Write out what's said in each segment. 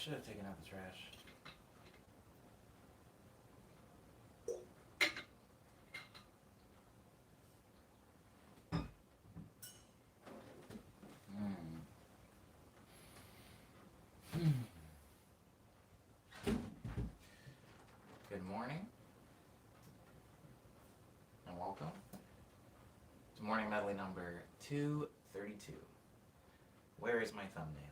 should have taken out the trash. Good morning, and welcome to Morning Medley number 232. Where is my thumbnail?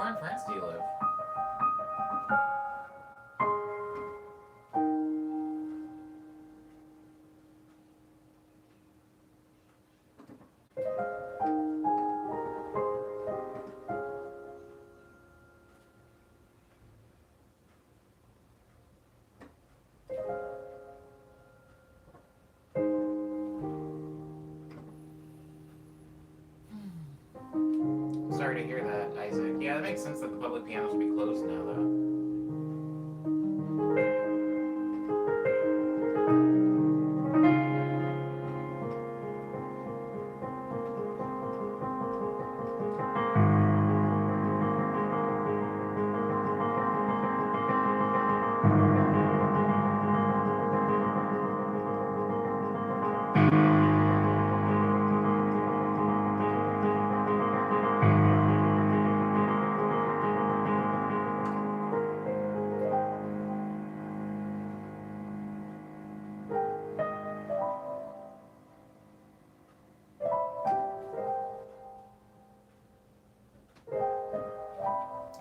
Where in France do you live? Sorry to hear that, Isaac. Yeah, that makes sense that the public pianos will be closed now, though.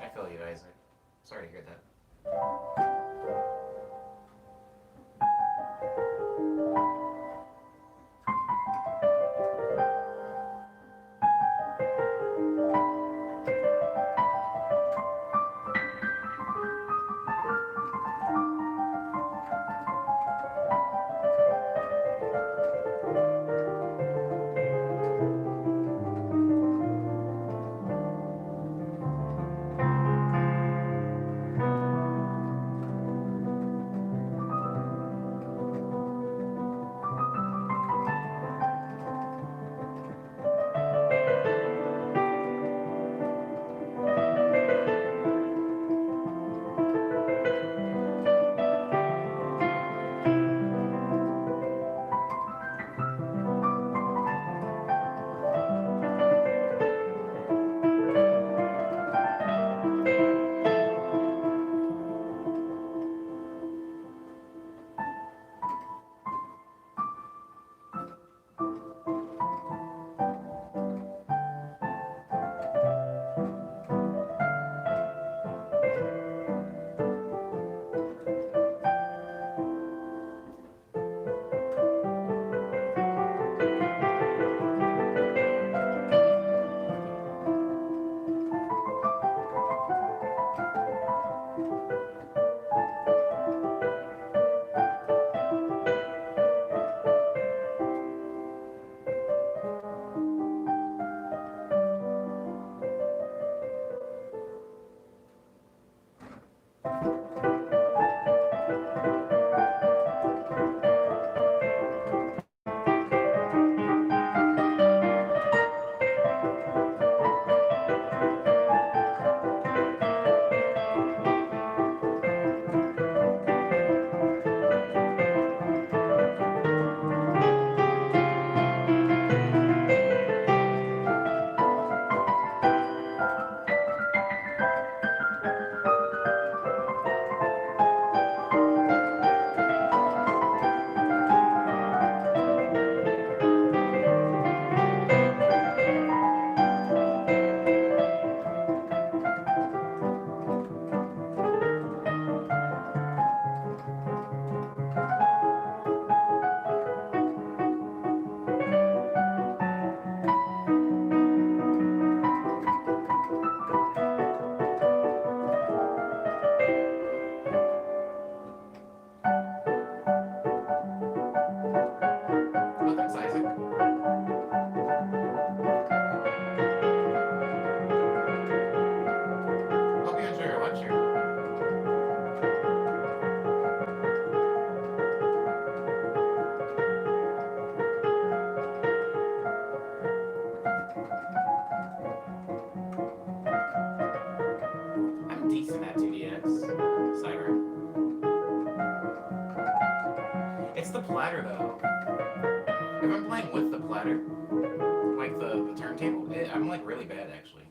I feel you, Isaac. Sorry to hear that. Oh, thanks, Isaac. Hope you enjoy your lecture. I'm decent at 2DX. Siren. It's the platter, though. If I'm playing with the platter, like the turntable, I'm like really bad, actually.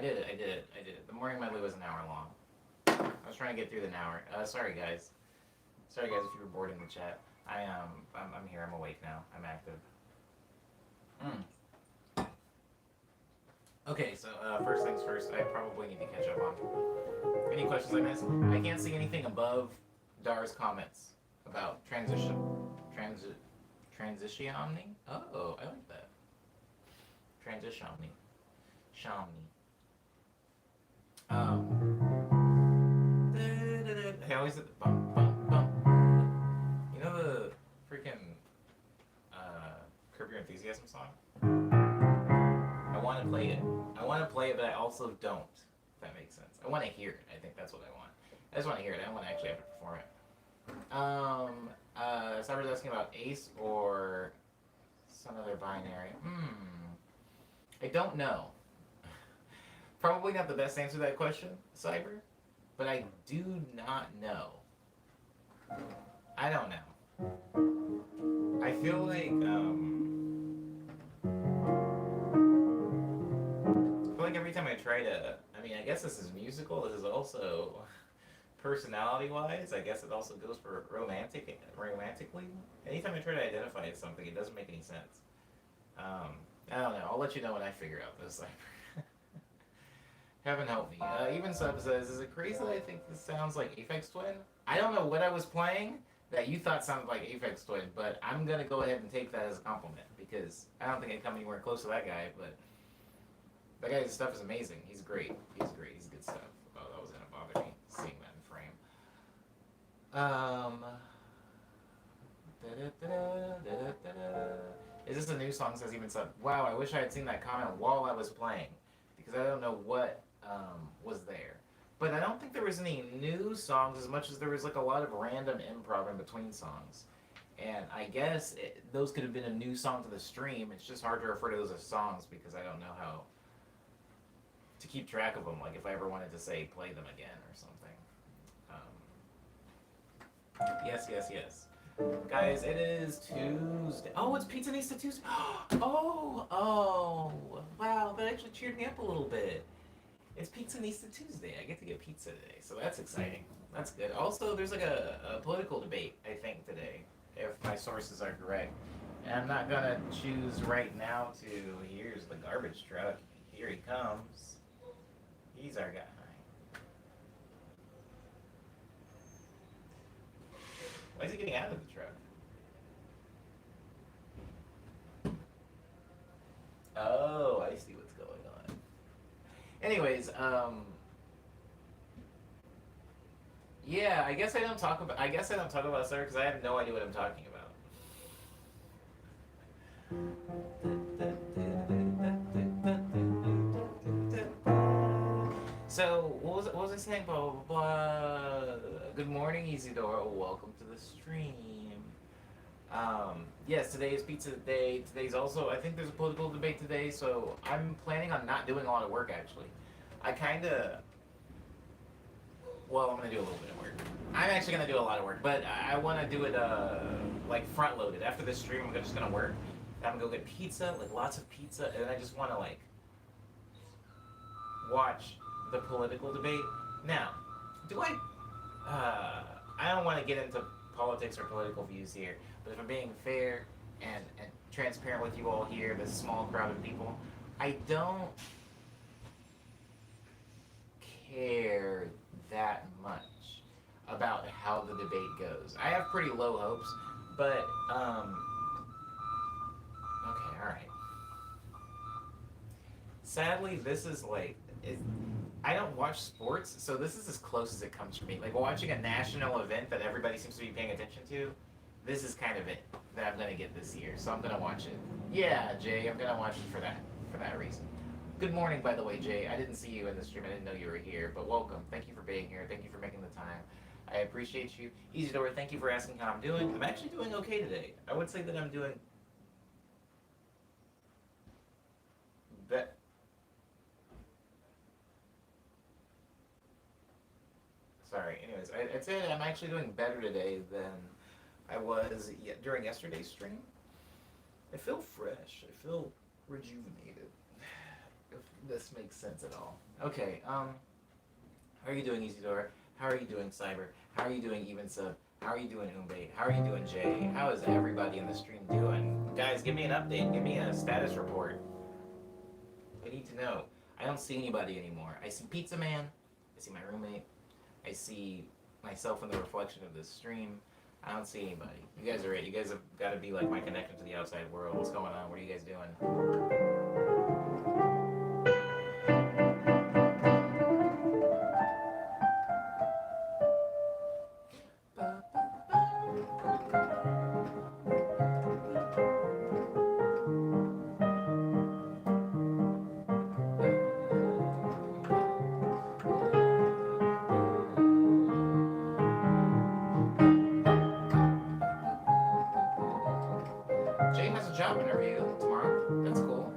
did it. I did it. I did it. The morning medley was an hour long. I was trying to get through the hour. Sorry guys. Sorry guys if you were bored in the chat. I'm here. I'm awake now. I'm active. Okay, so first things first. I probably need to catch up on any questions I missed. I can't see anything above Dar's comments about transitioning. Oh, I like that. Transitioning. Shamni. I always hit the bum bum bum. You know the freaking Curb Your Enthusiasm song? I want to play it. I want to play it, but I also don't. If that makes sense. I want to hear it. I think that's what I want. I just want to hear it. I don't want to actually have to perform it. Cyber's asking about Ace or some other binary. I don't know. Probably not the best answer to that question, Cyber, but I do not know. I don't know. I feel like every time I try to, I mean, I guess this is musical. This is also personality-wise. I guess it also goes for romantically. Anytime I try to identify as something, it doesn't make any sense. I don't know. I'll let you know when I figure out this. Heaven help me. Even Sub says, is it crazy that I think this sounds like Aphex Twin? I don't know what I was playing that you thought sounded like Aphex Twin, but I'm going to go ahead and take that as a compliment because I don't think I'd come anywhere close to that guy, but that guy's stuff is amazing. He's great. He's great. He's good stuff. Oh, that was going to bother me, seeing that in frame. Is this a new song? Says Even Sub. Wow, I wish I had seen that comment while I was playing because I don't know what was there. But I don't think there was any new songs as much as there was like a lot of random improv in between songs. And I guess those could have been a new song to the stream. It's just hard to refer to those as songs because I don't know how to keep track of them. Like if I ever wanted to say play them again or something. Yes. Guys, it is Tuesday. Oh, it's Pizzanista Tuesday. Oh, wow, that actually cheered me up a little bit. It's Pizzanista Tuesday. I get to get pizza today, so that's exciting. That's good. Also, there's like a political debate, I think, today, if my sources are correct. And I'm not gonna choose right now to, here's the garbage truck. Here he comes. He's our guy. Why is he getting out of the truck? Oh, I see what's going on. Anyways, yeah, I guess I don't talk about Star because I have no idea what I'm talking about. So, what was I saying? Blah, blah, blah. Good morning, Isidore. Welcome to the stream. Yes, today is pizza day. Today's also, I think there's a political debate today, so I'm planning on not doing a lot of work, actually. I'm going to do a little bit of work. I'm actually going to do a lot of work, but I want to do it, like, front-loaded. After this stream, I'm just going to work. I'm going to go get pizza, like, lots of pizza, and I just want to, like, watch the political debate. Now, I don't want to get into politics or political views here, but if I'm being fair and transparent with you all here, this small crowd of people, I don't care that much about how the debate goes. I have pretty low hopes, but, okay, alright. Sadly, this is like, I don't watch sports, so this is as close as it comes for me. Like watching a national event that everybody seems to be paying attention to, this is kind of it that I'm gonna get this year. So I'm gonna watch it. Yeah, Jay, I'm gonna watch it for that reason. Good morning, by the way, Jay. I didn't see you in the stream. I didn't know you were here, but welcome. Thank you for being here. Thank you for making the time. I appreciate you. Isidore, thank you for asking how I'm doing. I'm actually doing okay today. I would say that I'm doing Sorry. Anyways, I'd say that I'm actually doing better today than I was during yesterday's stream. I feel fresh. I feel rejuvenated. if this makes sense at all. Okay, how are you doing, Isidore? How are you doing, Cyber? How are you doing, Even Sub? How are you doing, Umbe? How are you doing, Jay? How is everybody in the stream doing? Guys, give me an update. Give me a status report. I need to know. I don't see anybody anymore. I see Pizza Man. I see my roommate. I see myself in the reflection of this stream. I don't see anybody. You guys are it. You guys have got to be like my connection to the outside world. What's going on? What are you guys doing? Jay has a job interview tomorrow. That's cool.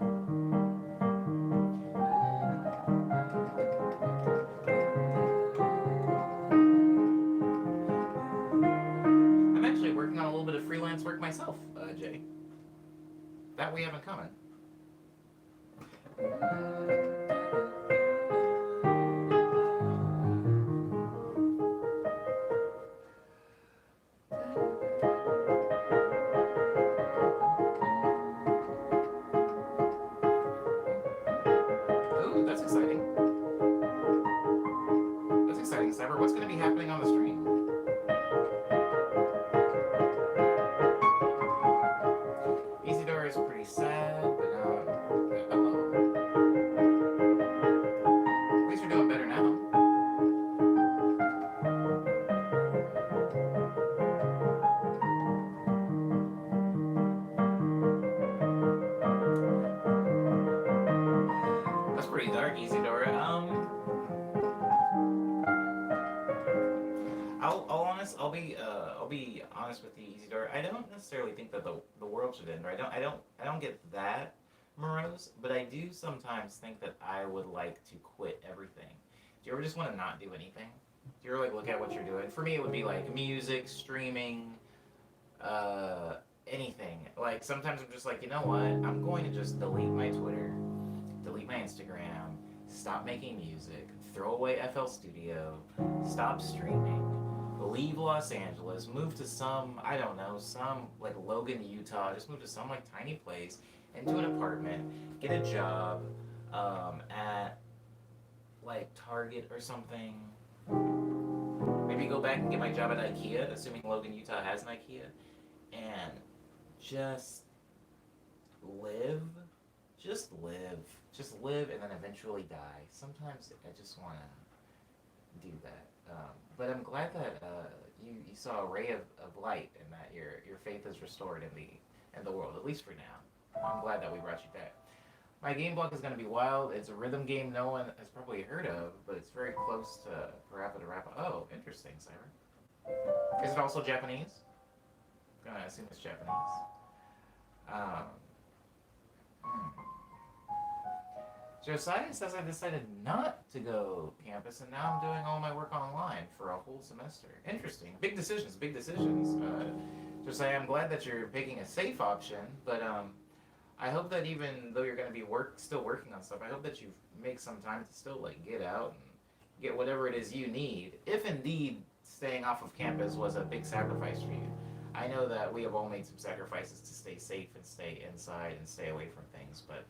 I'm actually working on a little bit of freelance work myself, Jay. That we have in common. Ooh, that's exciting. That's exciting, Cyber. What's going to be happening on the stream? Isidore is pretty sad, but at least you're doing better now. That's pretty dark, Isidore. I'll be honest with you, Isidore. I don't necessarily think that the world should end. Or I don't get that morose, but I do sometimes think that I would like to quit everything. Do you ever just want to not do anything? Do you ever like look at what you're doing? For me, it would be like music, streaming, anything. Like sometimes I'm just like, you know what? I'm going to just delete my Twitter, delete my Instagram, stop making music, throw away FL Studio, stop streaming, leave Los Angeles, move to some, I don't know, some like Logan, Utah, just move to some like tiny place, into an apartment, get a job at like Target or something. Maybe go back and get my job at IKEA, assuming Logan, Utah has an IKEA, and just live. Just live. Just live and then eventually die. Sometimes I just want to do that. But I'm glad that you saw a ray of light and that your faith is restored in the world, at least for now. I'm glad that we brought you back. My game block is going to be wild. It's a rhythm game no one has probably heard of, but it's very close to Parappa to Rappa. Oh, interesting, Cyber. Is it also Japanese? I'm going to assume it's Japanese. Josiah says I decided not to go campus, and now I'm doing all my work online for a whole semester. Interesting. Big decisions, big decisions. Josiah, I'm glad that you're picking a safe option, but I hope that even though you're going to be still working on stuff, I hope that you make some time to still like get out and get whatever it is you need, if indeed staying off of campus was a big sacrifice for you. I know that we have all made some sacrifices to stay safe and stay inside and stay away from things, but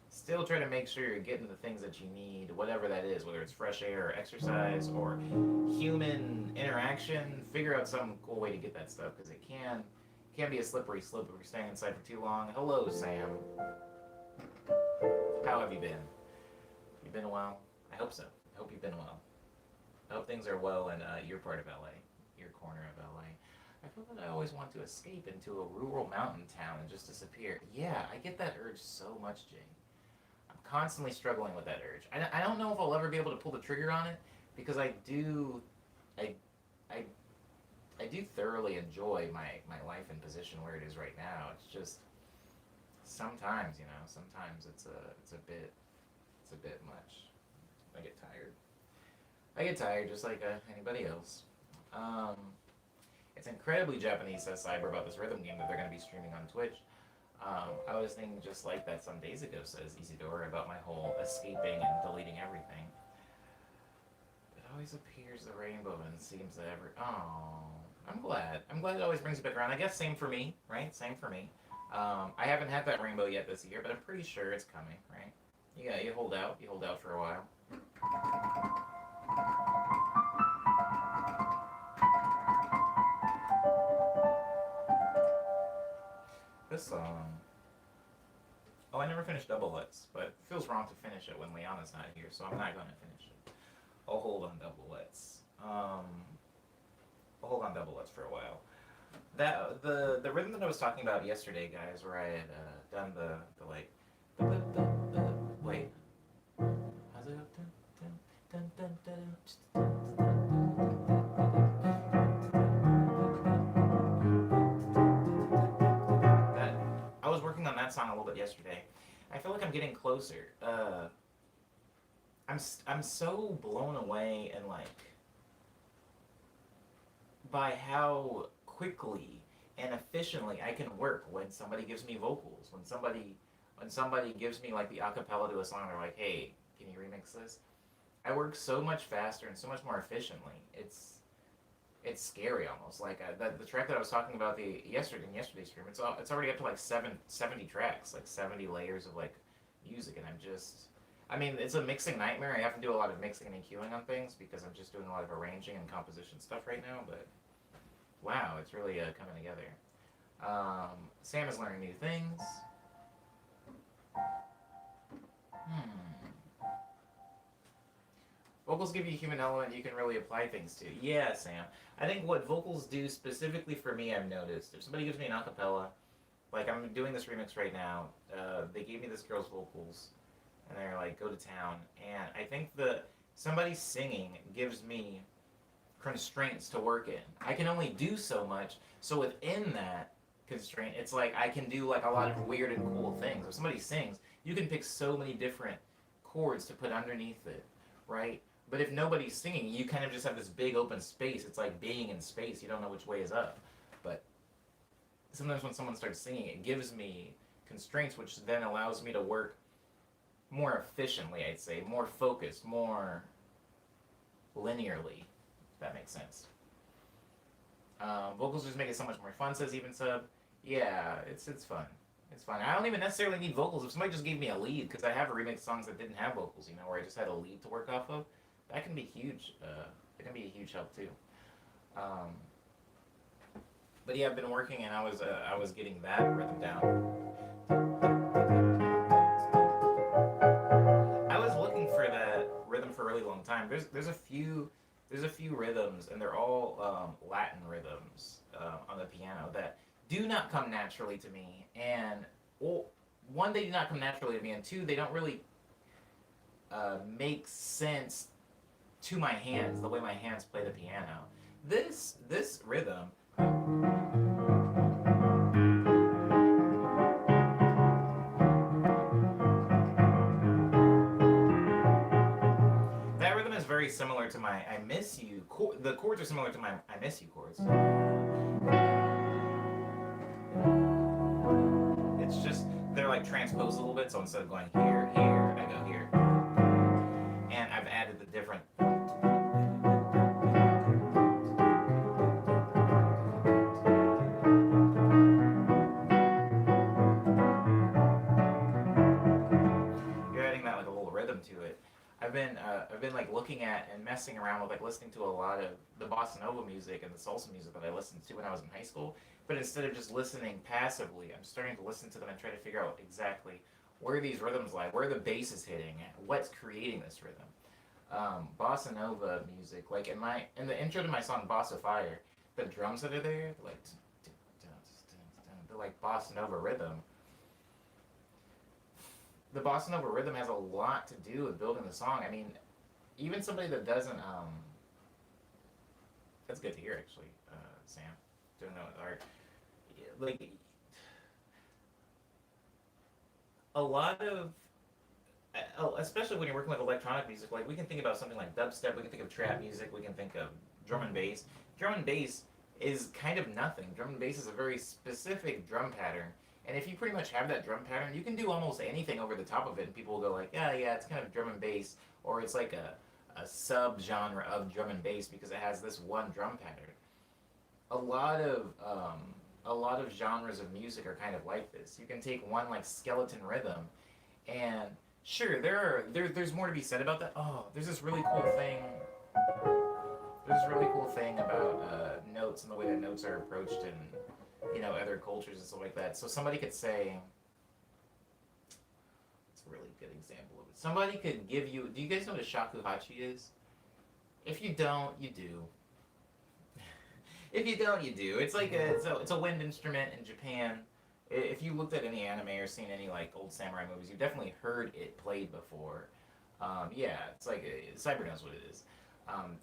still try to make sure you're getting the things that you need, whatever that is, whether it's fresh air or exercise or human interaction. Figure out some cool way to get that stuff, because it can be a slippery slope if you're staying inside for too long. Hello, Sam. How have you been? You been well? I hope so. I hope you've been well. I hope things are well in your part of LA, your corner of LA. I feel that I always want to escape into a rural mountain town and just disappear. Yeah, I get that urge so much, Jay. I'm constantly struggling with that urge. I don't know if I'll ever be able to pull the trigger on it, because I do thoroughly enjoy my life and position where it is right now. It's just sometimes, sometimes it's a bit much. I get tired just like anybody else. It's incredibly Japanese, says Cyber, about this rhythm game that they're going to be streaming on Twitch. I was thinking just like that some days ago, says Isidore, about my whole escaping and deleting everything. It always appears the rainbow and seems that every. Oh, I'm glad. I'm glad it always brings you back around. I guess same for me, right? Same for me. I haven't had that rainbow yet this year, but I'm pretty sure it's coming, right? Yeah, you hold out. You hold out for a while. This song. Oh, I never finished Double Let's, but it feels wrong to finish it when Liana's not here, so I'm not going to finish it. I'll hold on Double Let's. I'll hold on Double Let's for a while. That the rhythm that I was talking about yesterday, guys, where I had done the like, wait, how's it go? That I was working on that song a little bit yesterday. I feel like I'm getting closer. I'm so blown away and like by how quickly and efficiently I can work when somebody gives me vocals. When somebody gives me like the acapella to a song, they're like, "Hey, can you remix this?" I work so much faster and so much more efficiently. It's scary almost. Like the track that I was talking about in yesterday's stream, it's already up to like 70 tracks, like 70 layers of like music, and I mean, it's a mixing nightmare. I have to do a lot of mixing and EQing on things because I'm just doing a lot of arranging and composition stuff right now. But wow, it's really coming together. Sam is learning new things. Hmm. Vocals give you a human element you can really apply things to. Yeah, Sam. I think what vocals do specifically for me, I've noticed, if somebody gives me an acapella, like I'm doing this remix right now, they gave me this girl's vocals, and they're like, go to town. And I think somebody singing gives me constraints to work in. I can only do so much, so within that constraint, it's like I can do like a lot of weird and cool things. If somebody sings, you can pick so many different chords to put underneath it, right? But if nobody's singing, you kind of just have this big open space. It's like being in space. You don't know which way is up. But sometimes when someone starts singing, it gives me constraints, which then allows me to work more efficiently, I'd say, more focused, more linearly, if that makes sense. Vocals just make it so much more fun, says Even Sub. Yeah, it's fun. It's fun. I don't even necessarily need vocals. If somebody just gave me a lead, because I have remix songs that didn't have vocals, where I just had a lead to work off of, that can be huge. It can be a huge help too. Um, but yeah, I've been working, and I was getting that rhythm down. I was looking for that rhythm for a really long time. There's a few rhythms, and they're all Latin rhythms on the piano that do not come naturally to me. And well, one, they do not come naturally to me, and two, they don't really make sense to my hands, the way my hands play the piano. This rhythm. That rhythm is very similar to my I Miss You. The chords are similar to my I Miss You chords. It's just, they're like transposed a little bit, so instead of going here, here, I go here. And I've added the different. You're adding that like a little rhythm to it. I've been like looking at and messing around with like listening to a lot of the bossa nova music and the salsa music that I listened to when I was in high school. But instead of just listening passively, I'm starting to listen to them and try to figure out exactly where these rhythms lie, where the bass is hitting, what's creating this rhythm. Bossa nova music, like in the intro to my song Bossa Fire, the drums that are there, they're like bossa nova rhythm. The bossa nova rhythm has a lot to do with building the song. I mean, even somebody that doesn't, that's good to hear actually, Sam, doing that with art. Like, a lot of, especially when you're working with electronic music, like we can think about something like dubstep, we can think of trap music, we can think of drum and bass. Drum and bass is kind of nothing. Drum and bass is a very specific drum pattern, And if you pretty much have that drum pattern, you can do almost anything over the top of it, and people will go like, yeah, yeah, it's kind of drum and bass, or it's like a sub genre of drum and bass because it has this one drum pattern. A lot of a lot of genres of music are kind of like this. You can take one like skeleton rhythm, and sure, there's more to be said about that. Oh, there's this really cool thing. There's this really cool thing about notes and the way that notes are approached in other cultures and stuff like that. So somebody could say, it's a really good example of it. Somebody could give you. Do you guys know what a shakuhachi is? If you don't, you do. If you don't, you do. It's like it's a wind instrument in Japan. If you looked at any anime or seen any like old samurai movies, you've definitely heard it played before. Yeah, it's like Cyber knows what it is.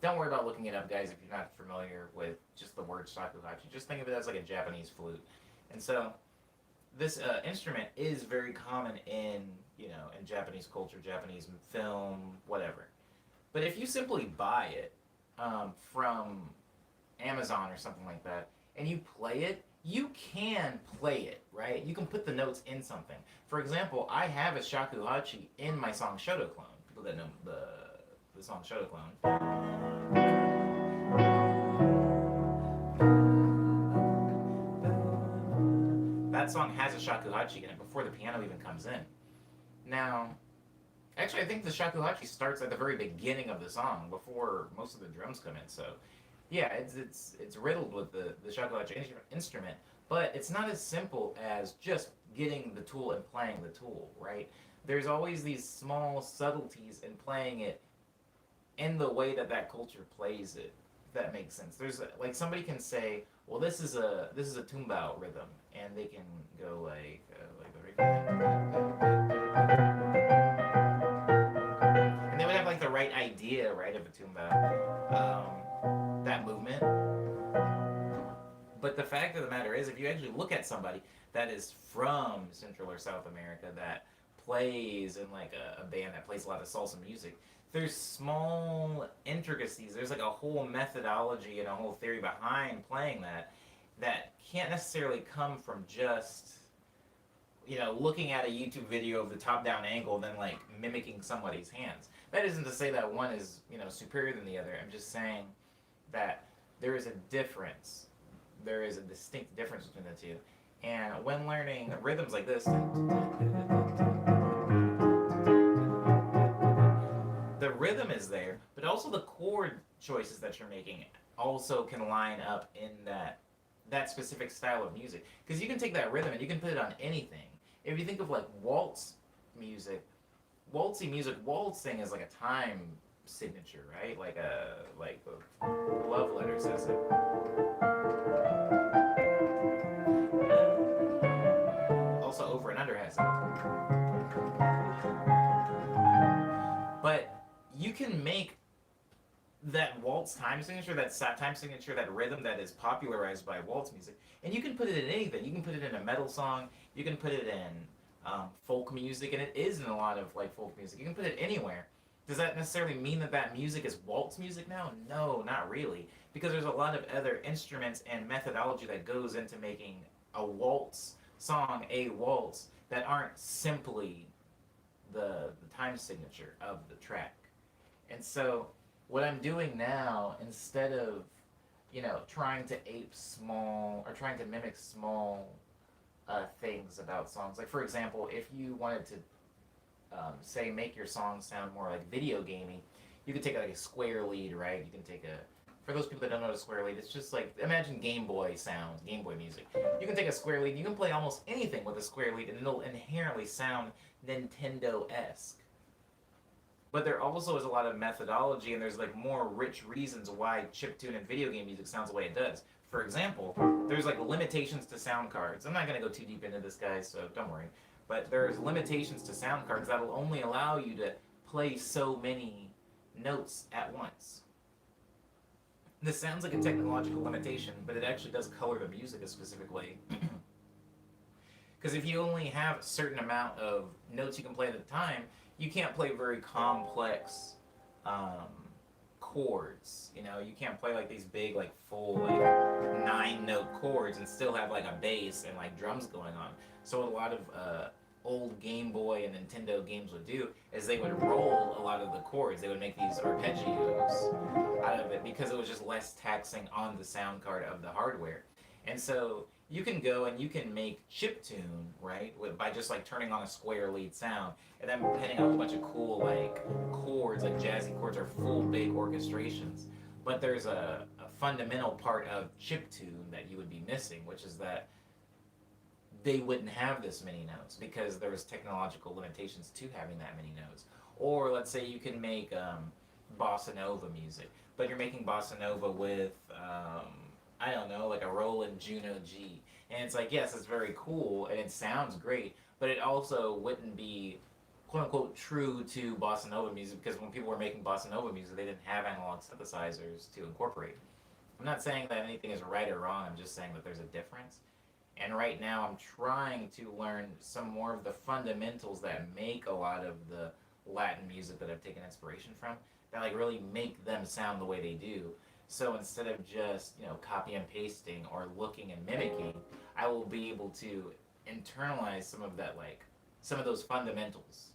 Don't worry about looking it up, guys, if you're not familiar with just the word shakuhachi. Just think of it as like a Japanese flute. And so this instrument is very common in Japanese culture, Japanese film, whatever. But if you simply buy it from Amazon or something like that, and you play it, you can play it, right? You can put the notes in something. For example, I have a shakuhachi in my song Shoto Clone. People that know the song Shoto Clone. That song has a shakuhachi in it before the piano even comes in. Now, actually, I think the shakuhachi starts at the very beginning of the song before most of the drums come in. So, yeah, it's riddled with the shakuhachi instrument, but it's not as simple as just getting the tool and playing the tool, right? There's always these small subtleties in playing it in the way that culture plays it. If that makes sense. There's like somebody can say, well, this is a tumbao rhythm, and they can go and they would have like the right idea, right, of a tumbao, that movement. But the fact of the matter is, if you actually look at somebody that is from Central or South America that plays in like a band that plays a lot of salsa music, there's small intricacies. There's like a whole methodology and a whole theory behind playing that can't necessarily come from just looking at a YouTube video of the top-down angle, then like mimicking somebody's hands. That isn't to say that one is superior than the other. I'm just saying that there is a difference. There is a distinct difference between the two. And when learning rhythms like this, the rhythm is there, but also the chord choices that you're making also can line up in that specific style of music. Because you can take that rhythm and you can put it on anything. If you think of like waltz music, waltzing is like a time signature, right? Like the love letter says it. Also, over and under has it. But you can make that waltz time signature, that rhythm that is popularized by waltz music, and you can put it in anything. You can put it in a metal song. You can put it in folk music, and it is in a lot of like folk music. You can put it anywhere. Does that necessarily mean that music is waltz music now? No, not really, because there's a lot of other instruments and methodology that goes into making a waltz song a waltz that aren't simply the time signature of the track. And so what I'm doing now, instead of trying to ape small or trying to mimic small things about songs, like for example, if you wanted to say make your song sound more like video gaming, you could take like a square lead, right? You can take for those people that don't know what a square lead, it's just like, imagine Game Boy sound, Game Boy music. You can take a square lead, you can play almost anything with a square lead, and it'll inherently sound Nintendo-esque. But there also is a lot of methodology, and there's like more rich reasons why chiptune and video game music sounds the way it does. For example, there's like limitations to sound cards. I'm not going to go too deep into this, guys, so don't worry. But there's limitations to sound cards that'll only allow you to play so many notes at once. This sounds like a technological limitation, but it actually does color the music a specific way. Because if you only have a certain amount of notes you can play at a time, you can't play very complex chords. You know, you can't play like these big, like full, like 9 note chords and still have like a bass and like drums going on. So what a lot of old Game Boy and Nintendo games would do is they would roll a lot of the chords. They would make these arpeggios out of it because it was just less taxing on the sound card of the hardware. And so you can go and you can make chip tune, right, by just like turning on a square lead sound and then hitting up a bunch of cool like chords, like jazzy chords or full big orchestrations. But there's a fundamental part of chip tune that you would be missing, which is that they wouldn't have this many notes because there was technological limitations to having that many notes. Or let's say you can make bossa nova music, but you're making bossa nova with I don't know, like a Roland Juno G, and it's like yes, it's very cool and it sounds great, but it also wouldn't be quote unquote true to bossa nova music because when people were making bossa nova music, they didn't have analog synthesizers to incorporate. I'm not saying that anything is right or wrong. I'm just saying that there's a difference. And right now, I'm trying to learn some more of the fundamentals that make a lot of the Latin music that I've taken inspiration from, that like really make them sound the way they do. So instead of just copy and pasting or looking and mimicking, I will be able to internalize some of that some of those fundamentals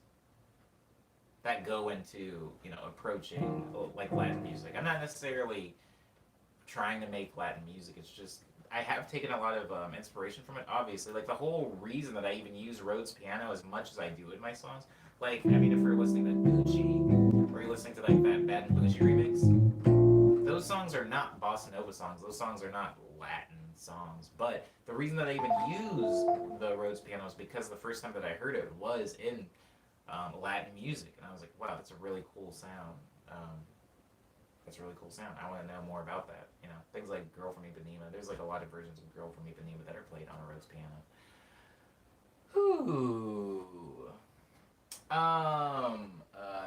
that go into approaching like Latin music. I'm not necessarily trying to make Latin music. It's just I have taken a lot of inspiration from it. Obviously, like the whole reason that I even use Rhodes piano as much as I do in my songs. Like, I mean, if you're listening to Gucci or you're listening to like that Bad and Bougie remix, those songs are not bossa nova songs. Those songs are not Latin songs. But the reason that I even use the Rhodes piano is because the first time that I heard it was in Latin music, and I was like, wow, that's a really cool sound. That's a really cool sound. I want to know more about that. Things like Girl from Ipanema. There's like a lot of versions of Girl from Ipanema that are played on a Rhodes piano. Ooh.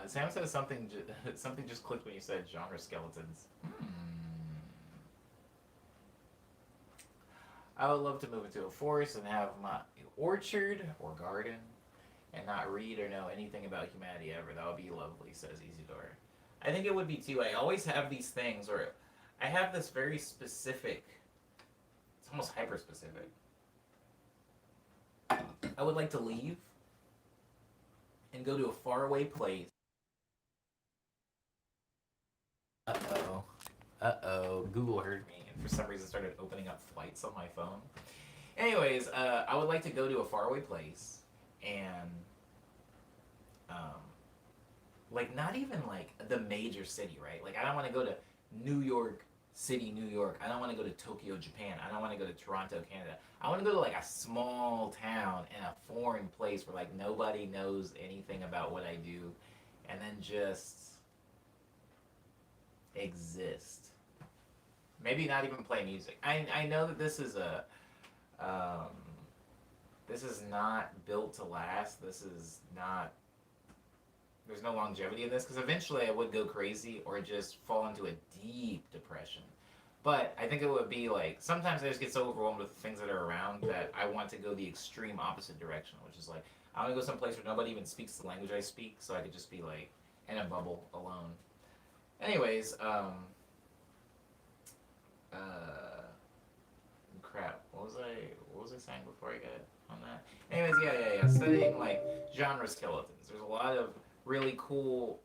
Sam says something. Something just clicked when you said genre skeletons. I would love to move into a forest and have my orchard or garden, and not read or know anything about humanity ever. That would be lovely, says Isidore. I think it would be too. I always have these things where I have this very specific, it's almost hyper specific. I would like to leave and go to a faraway place. Uh-oh. Uh-oh. Google heard me and for some reason started opening up flights on my phone. Anyways, I would like to go to a faraway place and like not even like the major city, right? Like I don't want to go to New York City, New York. I don't want to go to Tokyo, Japan. I don't want to go to Toronto, Canada. I want to go to like a small town in a foreign place where like nobody knows anything about what I do, and then just exist. Maybe not even play music. I know that this is a this is not built to last. This is not. There's no longevity in this because eventually I would go crazy or just fall into a deep depression. But I think it would be like sometimes I just get so overwhelmed with the things that are around that I want to go the extreme opposite direction, which is like I want to go someplace where nobody even speaks the language I speak, so I could just be like in a bubble alone. Anyways, crap. What was I saying before I got on that? Anyways, yeah. Studying like genre skeletons. There's a lot of really cool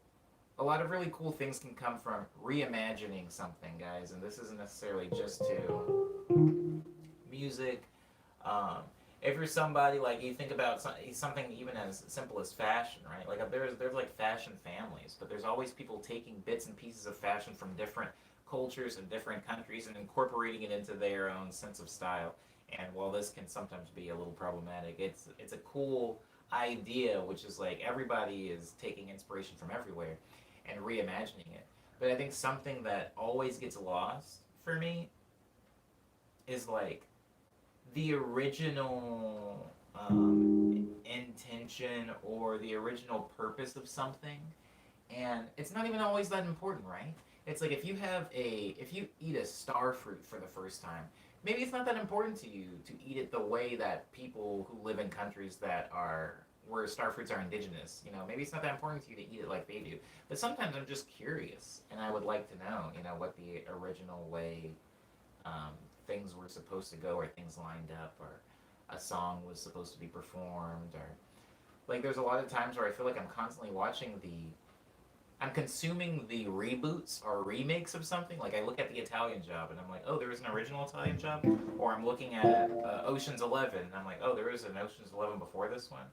things can come from reimagining something, guys, and this isn't necessarily just to music. If you're somebody like you think about something even as simple as fashion, right? Like there's like fashion families, but there's always people taking bits and pieces of fashion from different cultures and different countries and incorporating it into their own sense of style. And while this can sometimes be a little problematic, it's a cool idea, which is like everybody is taking inspiration from everywhere and reimagining it. But I think something that always gets lost for me is like the original intention or the original purpose of something, and it's not even always that important, right? It's like if you eat a star fruit for the first time, maybe it's not that important to you to eat it the way that people who live in countries that are where star fruits are indigenous. You know, maybe it's not that important to you to eat it like they do. But sometimes I'm just curious, and I would like to know, you know, what the original way um, things were supposed to go, or things lined up, or a song was supposed to be performed, or like there's a lot of times where I feel like I'm constantly watching I'm consuming the reboots or remakes of something. Like I look at the Italian Job and I'm like, oh, there was an original Italian Job, or I'm looking at Ocean's 11 and I'm like, oh, there was an Ocean's 11 before this one,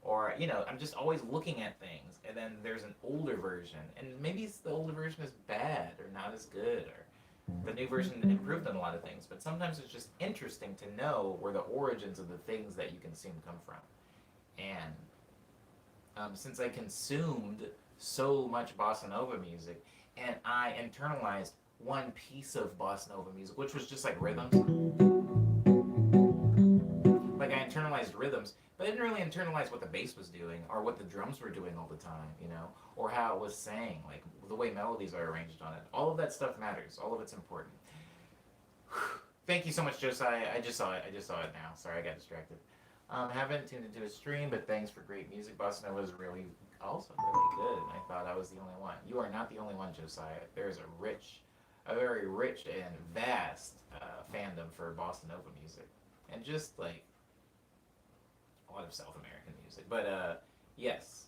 or you know, I'm just always looking at things, and then there's an older version, and maybe the older version is bad or not as good, or the new version improved on a lot of things. But sometimes it's just interesting to know where the origins of the things that you consume come from, and since I consumed so much bossa nova music, and I internalized one piece of bossa nova music, which was just like rhythms. Like I internalized rhythms, but I didn't really internalize what the bass was doing or what the drums were doing all the time, you know, or how it was sang, like the way melodies are arranged on it. All of that stuff matters. All of it's important. Thank you so much, Josiah. I just saw it. I just saw it now. Sorry, I got distracted. Haven't tuned into a stream, but thanks for great music. Bossa Nova was really also really good. I thought I was the only one. You are not the only one, Josiah. There's a very rich and vast fandom for Bossa Nova music, and just like a lot of South American music. But yes,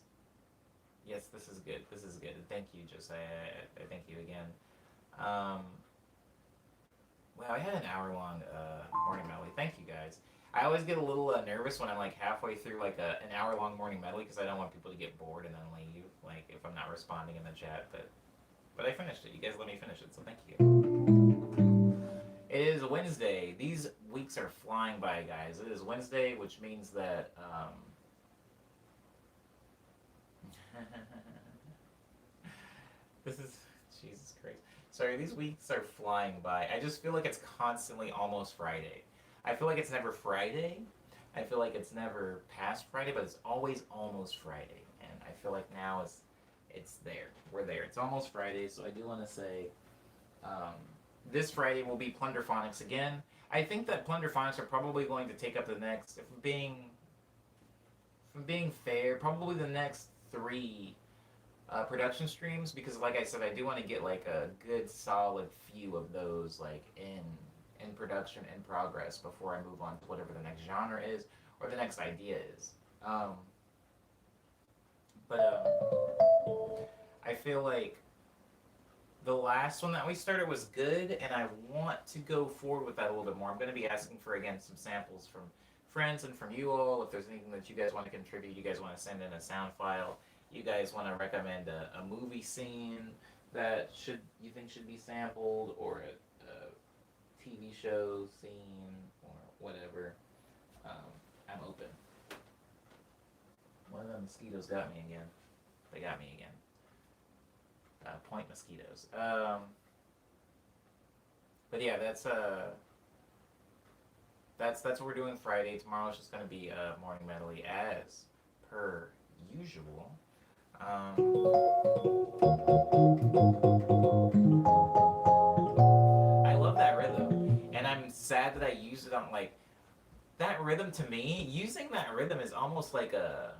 yes, this is good. This is good. Thank you, Josiah. I thank you again. Um, well, I had an hour-long morning medley. Thank you, guys. I always get a little nervous when I'm like halfway through like an hour-long morning medley because I don't want people to get bored and then leave. Like if I'm not responding in the chat, but I finished it. You guys let me finish it, so thank you. It is Wednesday. These weeks are flying by, guys. It is Wednesday, which means that this is Jesus Christ. Sorry, these weeks are flying by. I just feel like it's constantly almost Friday. I feel like it's never Friday. I feel like it's never past Friday, but it's always almost Friday. And I feel like now it's there. We're there. It's almost Friday, so I do want to say um, this Friday will be Plunderphonics again. I think that Plunderphonics are probably going to take up the next, if I'm being fair, probably the next three production streams, because like I said, I do want to get like a good solid few of those like in production, in progress, before I move on to whatever the next genre is or the next idea is. But I feel like the last one that we started was good, and I want to go forward with that a little bit more. I'm going to be asking for, again, some samples from friends and from you all. If there's anything that you guys want to contribute, you guys want to send in a sound file, you guys want to recommend a movie scene that you think should be sampled, or a TV show scene, or whatever, I'm open. One of the mosquitoes got me again. They got me again. Point mosquitoes. But yeah, that's what we're doing Friday. Tomorrow's just gonna be a morning medley as per usual. I love that rhythm, and I'm sad that I used it on like that rhythm. To me, using that rhythm is almost like a.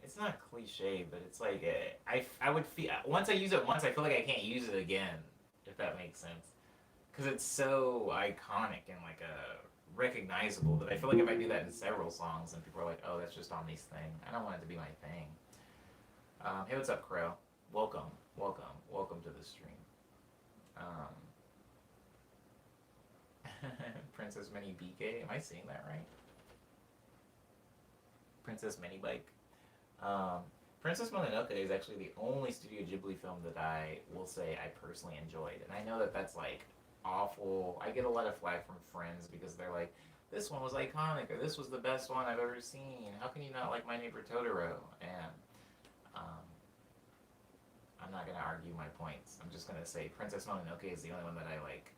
It's not cliche, but it's like I would feel once I use it once, I feel like I can't use it again, if that makes sense, because it's so iconic and like recognizable that I feel like if I do that in several songs, then people are like, oh, that's just on these thing. I don't want it to be my thing. Hey, what's up, Crow? Welcome to the stream. Princess Mini BK, am I saying that right? Princess Mini Bike. Princess Mononoke is actually the only Studio Ghibli film that I will say I personally enjoyed. And I know that that's like awful. I get a lot of flack from friends because they're like, this one was iconic, or this was the best one I've ever seen. How can you not like My Neighbor Totoro? And I'm not going to argue my points. I'm just going to say Princess Mononoke is the only one that I liked.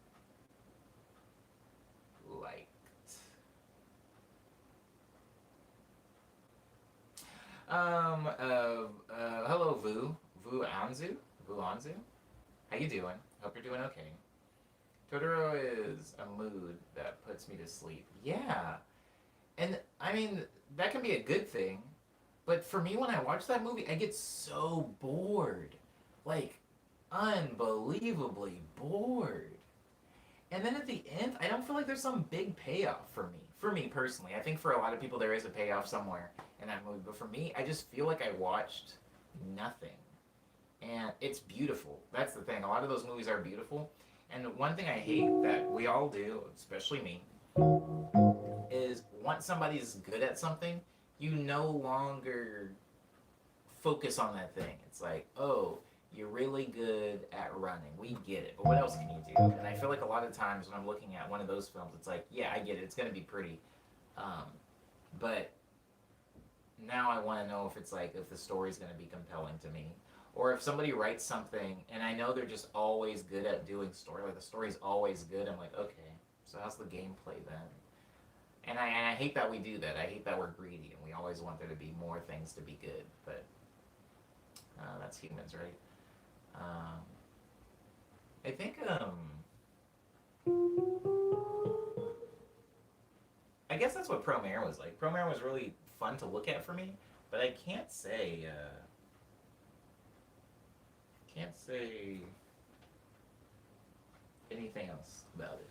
Hello, Vu Anzu. How you doing? Hope you're doing okay. Totoro is a mood that puts me to sleep. Yeah, And I mean, that can be a good thing, but for me, when I watch that movie, I get so bored. Like, unbelievably bored. And then at the end, I don't feel like there's some big payoff for me. For me personally, I think for a lot of people there is a payoff somewhere in that movie. But for me, I just feel like I watched nothing. And it's beautiful. That's the thing. A lot of those movies are beautiful. And one thing I hate that we all do, especially me, is once somebody's good at something, you no longer focus on that thing. It's like, oh, you're really good at running. We get it. But what else can you do? And I feel like a lot of times when I'm looking at one of those films, it's like, yeah, I get it. It's going to be pretty. Um, but now I want to know if it's like, if the story's going to be compelling to me. Or if somebody writes something and I know they're just always good at doing story, like the story's always good, I'm like, okay, so how's the gameplay then? And I hate that we do that. I hate that we're greedy and we always want there to be more things to be good. But that's humans, right? Um, I think I guess that's what Promare was like. Promare was really fun to look at for me, but I can't say anything else about it.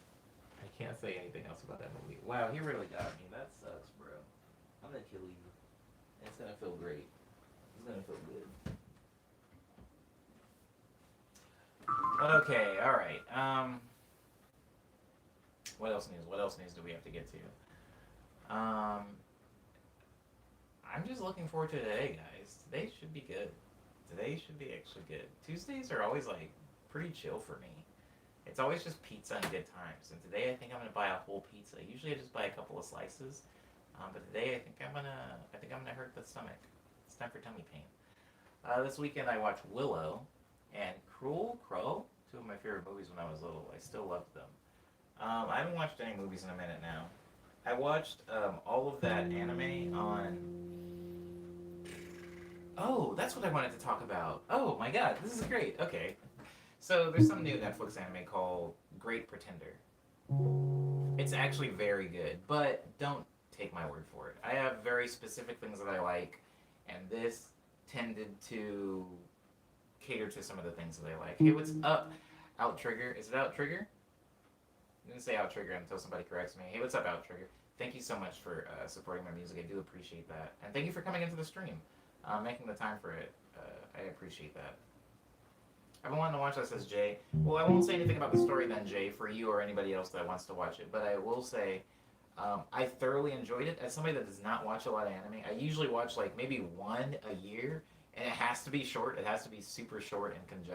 I can't say anything else about that movie. Wow, he really got me. That sucks, bro. I'm gonna kill you. It's gonna feel great. It's gonna feel good. Okay, all right. What else news? What else news do we have to get to? I'm just looking forward to today, guys. Today should be good. Today should be actually good. Tuesdays are always like pretty chill for me. It's always just pizza and good times. And today I think I'm gonna buy a whole pizza. Usually I just buy a couple of slices, but today I think I'm gonna hurt the stomach. It's time for tummy pain. This weekend I watched Willow and Cruel Crow, two of my favorite movies when I was little. I still loved them. I haven't watched any movies in a minute now. I watched all of that anime on. Oh, that's what I wanted to talk about. Oh my god, this is great. Okay. So there's some new Netflix anime called Great Pretender. It's actually very good, but don't take my word for it. I have very specific things that I like, and this tended to cater to some of the things that I like. Hey, what's up? Out Trigger. Is it Out Trigger? I didn't say Out Trigger until somebody corrects me. Hey, what's up, Out Trigger? Thank you so much for supporting my music. I do appreciate that. And thank you for coming into the stream, making the time for it. I appreciate that. I've been wanting to watch that, says Jay. Well, I won't say anything about the story then, Jay, for you or anybody else that wants to watch it. But I will say I thoroughly enjoyed it. As somebody that does not watch a lot of anime, I usually watch like maybe one a year. And it has to be short. It has to be super short and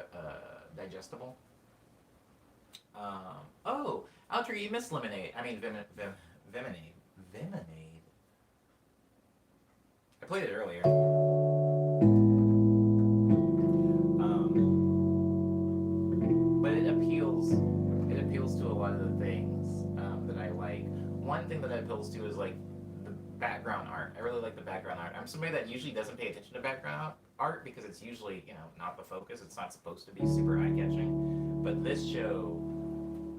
digestible. Oh, Alter, you missed Lemonade. I mean, Viminade. Viminade. I played it earlier. But it appeals. It appeals to a lot of the things that I like. One thing that it appeals to is like the background art. I really like the background art. I'm somebody that usually doesn't pay attention to background art because it's usually, not the focus. It's not supposed to be super eye-catching. But this show,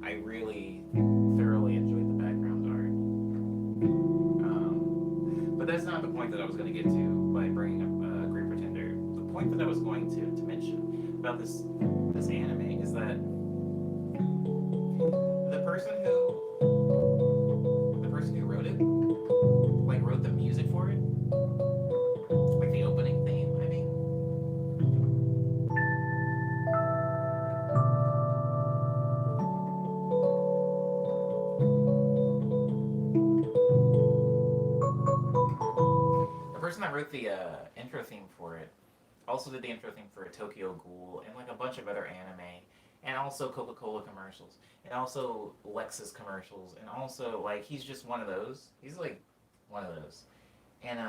I really thoroughly enjoyed the background art. But that's not the point that I was going to get to by bringing up Great Pretender. The point that I was going to mention about this anime is that the person who wrote it, like wrote the music for it, like the opening theme, I mean. The person that wrote the intro theme for it also did the intro theme for Tokyo Ghoul and like a bunch of other anime, and also Coca-Cola commercials, and also Lexus commercials, and also like he's just one of those. He's like one of those, and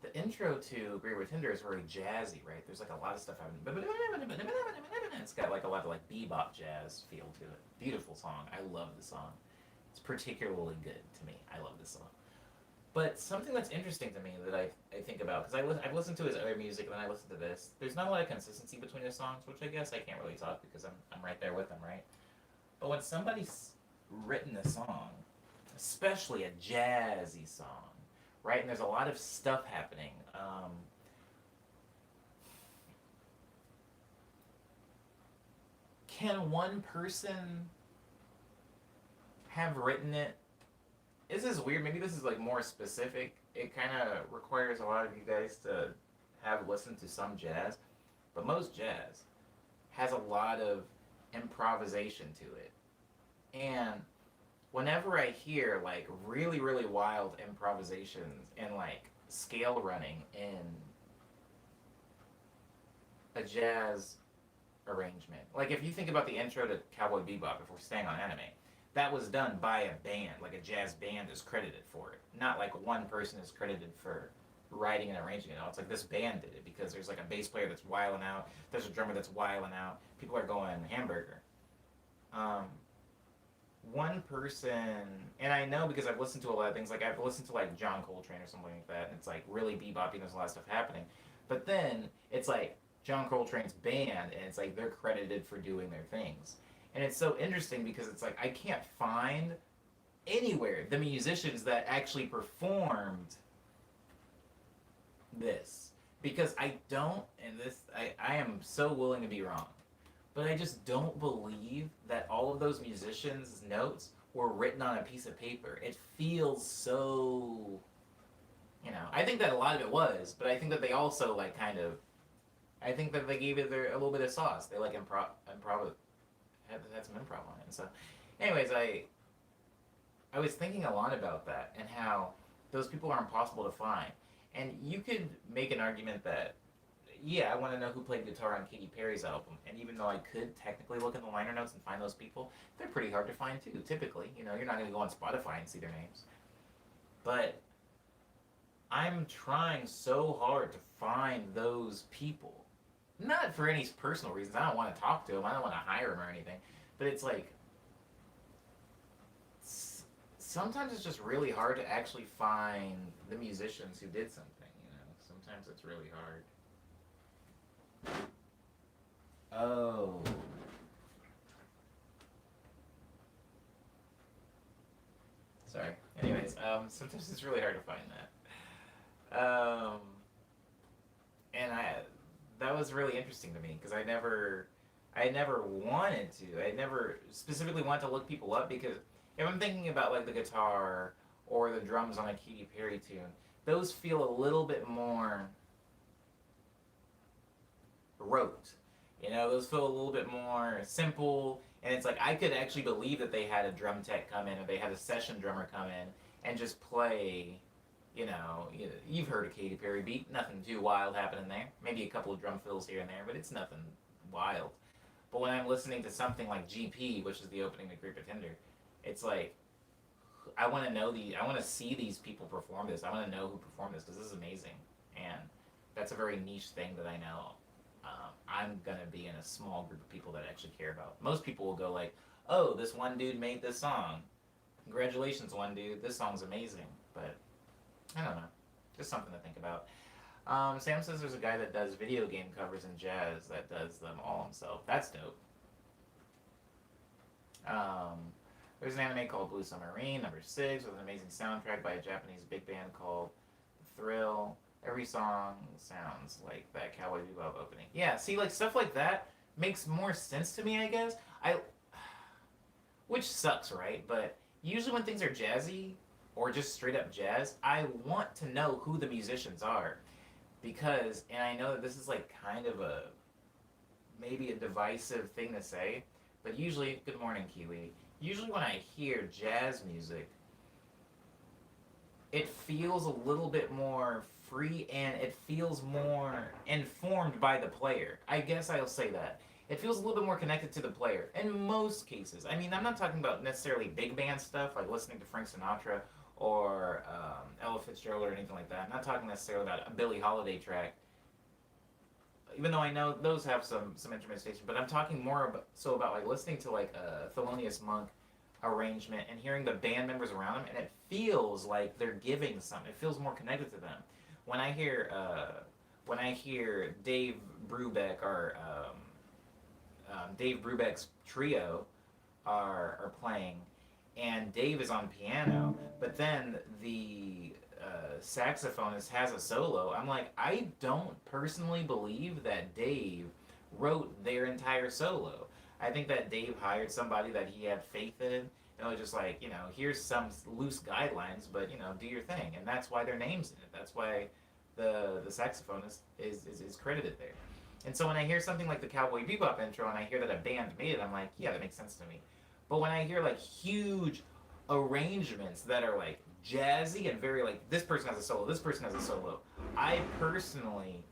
the intro to Great Pretender is very jazzy, right? There's like a lot of stuff happening. It's got like a lot of like bebop jazz feel to it. Beautiful song. I love the song. It's particularly good to me. I love this song. But something that's interesting to me that I think about, because I've listened to his other music and then I listen to this, there's not a lot of consistency between his songs, which I guess I can't really talk because I'm right there with them, right? But when somebody's written a song especially a jazzy song, right? And there's a lot of stuff happening. Can one person have written it? This is weird. Maybe this is like more specific. It kind of requires a lot of you guys to have listened to some jazz, but most jazz has a lot of improvisation to it. And whenever I hear like really, really wild improvisations and like scale running in a jazz arrangement, like if you think about the intro to Cowboy Bebop, if we're staying on anime, that was done by a band, like a jazz band is credited for it. Not like one person is credited for writing and arranging it all. It's like this band did it because there's like a bass player that's wiling out, there's a drummer that's wiling out, people are going hamburger. Um, One person, and I know because I've listened to a lot of things, like I've listened to like John Coltrane or something like that, and it's like really beboppy and there's a lot of stuff happening. But then it's like John Coltrane's band, and it's like they're credited for doing their things. And it's so interesting because it's like I can't find anywhere the musicians that actually performed this. Because I don't, and this, I am so willing to be wrong, but I just don't believe that all of those musicians' notes were written on a piece of paper. It feels so, I think that a lot of it was, but I think that they also like kind of, I think that they gave it a little bit of sauce. They like improv had some improv on it. And so, anyways, I was thinking a lot about that and how those people are impossible to find. And you could make an argument that, yeah, I want to know who played guitar on Katy Perry's album. And even though I could technically look in the liner notes and find those people, they're pretty hard to find too, typically. You're not going to go on Spotify and see their names. But I'm trying so hard to find those people. Not for any personal reasons. I don't want to talk to them. I don't want to hire them or anything. But it's like, sometimes it's just really hard to actually find the musicians who did something. Sometimes it's really hard. Oh. Sorry. Anyways, sometimes it's really hard to find that. And that was really interesting to me because I never wanted to. I never specifically wanted to look people up because if I'm thinking about like the guitar or the drums on a Katy Perry tune, those feel a little bit more rote. Those feel a little bit more simple, and it's like I could actually believe that they had a drum tech come in or they had a session drummer come in and just play. You've heard a Katy Perry beat, nothing too wild happening there. Maybe a couple of drum fills here and there, but it's nothing wild. But when I'm listening to something like GP, which is the opening to Great Pretender, it's like I want to see these people perform this. I want to know who performed this because this is amazing, and that's a very niche thing that I know. I'm gonna be in a small group of people that actually care about. Most people will go like, "Oh, this one dude made this song. Congratulations, one dude. This song's amazing." But I don't know. Just something to think about. Sam says there's a guy that does video game covers in jazz that does them all himself. That's dope. There's an anime called Blue Submarine, #6, with an amazing soundtrack by a Japanese big band called Thrill. Every song sounds like that Cowboy Bebop opening. Yeah, see, like stuff like that makes more sense to me, I guess. Which sucks, right? But usually when things are jazzy or just straight up jazz, I want to know who the musicians are. Because, and I know that this is like kind of maybe a divisive thing to say, but usually, good morning, Kiwi. Usually when I hear jazz music, it feels a little bit more free and it feels more informed by the player. I guess I'll say that. It feels a little bit more connected to the player in most cases. I mean, I'm not talking about necessarily big band stuff like listening to Frank Sinatra or Ella Fitzgerald or anything like that. I'm not talking necessarily about a Billie Holiday track, even though I know those have some instrumentation. But I'm talking more about like listening to like a Thelonious Monk arrangement and hearing the band members around them, and it feels like they're giving something. It feels more connected to them. When I hear Dave Brubeck or Dave Brubeck's trio are playing, and Dave is on piano, but then the saxophonist has a solo. I'm like, I don't personally believe that Dave wrote their entire solo. I think that Dave hired somebody that he had faith in, and was just like, here's some loose guidelines, but do your thing, and that's why their names in it. That's why the saxophonist is credited there. And so when I hear something like the Cowboy Bebop intro and I hear that a band made it, I'm like, yeah, that makes sense to me. But when I hear like huge arrangements that are like jazzy and very like this person has a solo, this person has a solo, I personally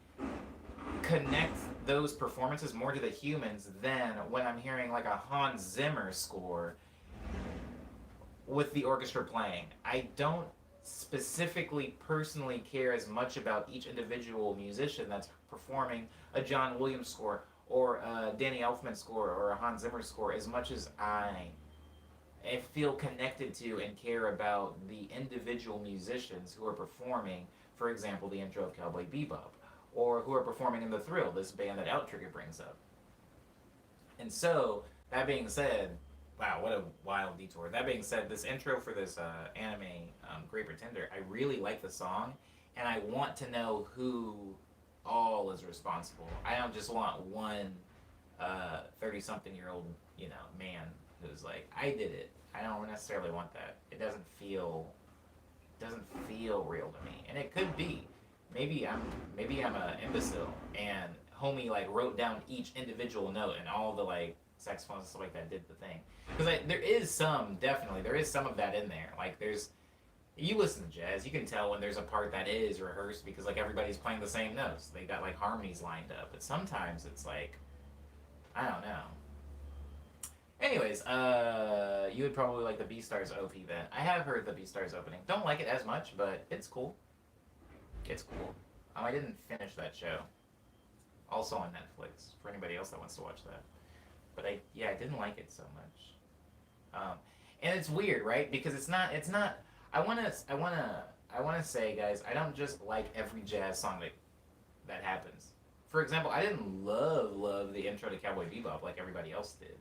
connect those performances more to the humans than when I'm hearing like a Hans Zimmer score with the orchestra playing. I don't specifically personally care as much about each individual musician that's performing a John Williams score or a Danny Elfman score or a Hans Zimmer score as much as I feel connected to and care about the individual musicians who are performing, for example, the intro of Cowboy Bebop, or who are performing in The Thrill, this band that Outrigger brings up. And so, that being said, wow, what a wild detour. That being said, this intro for this anime, Great Pretender, I really like the song, and I want to know who all is responsible. I don't just want one 30-something-year-old, man who's like, I did it. I don't necessarily want that. It doesn't feel real to me, and it could be. Maybe I'm an imbecile, and homie like wrote down each individual note, and all the like saxophones and stuff like that did the thing. Because there is some of that in there. Like you listen to jazz, you can tell when there's a part that is rehearsed because like everybody's playing the same notes. They got like harmonies lined up, but sometimes it's like, I don't know. Anyways, you would probably like the Beastars OP then. I have heard the Beastars opening. Don't like it as much, but it's cool. It's cool. I didn't finish that show. Also on Netflix for anybody else that wants to watch that. But I didn't like it so much. And it's weird, right? Because it's not. I wanna say, guys, I don't just like every jazz song that happens. For example, I didn't love the intro to Cowboy Bebop like everybody else did.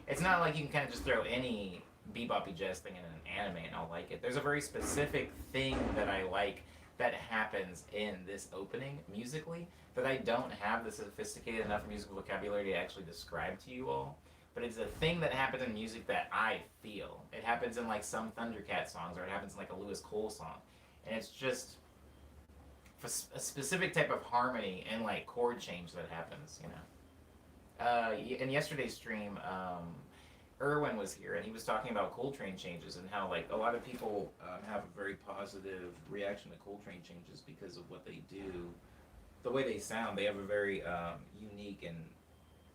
It's not like you can kind of just throw any beboppy jazz thing in an anime and I'll like it. There's a very specific thing that I like that happens in this opening musically that I don't have the sophisticated enough musical vocabulary to actually describe to you all. But it's a thing that happens in music that I feel. It happens in like some Thundercat songs, or it happens in like a Lewis Cole song. And it's just a specific type of harmony and like chord change that happens, in yesterday's stream, Erwin was here and he was talking about Coltrane changes and how like a lot of people have a very positive reaction to Coltrane changes because of what they do, the way they sound. They have a very unique and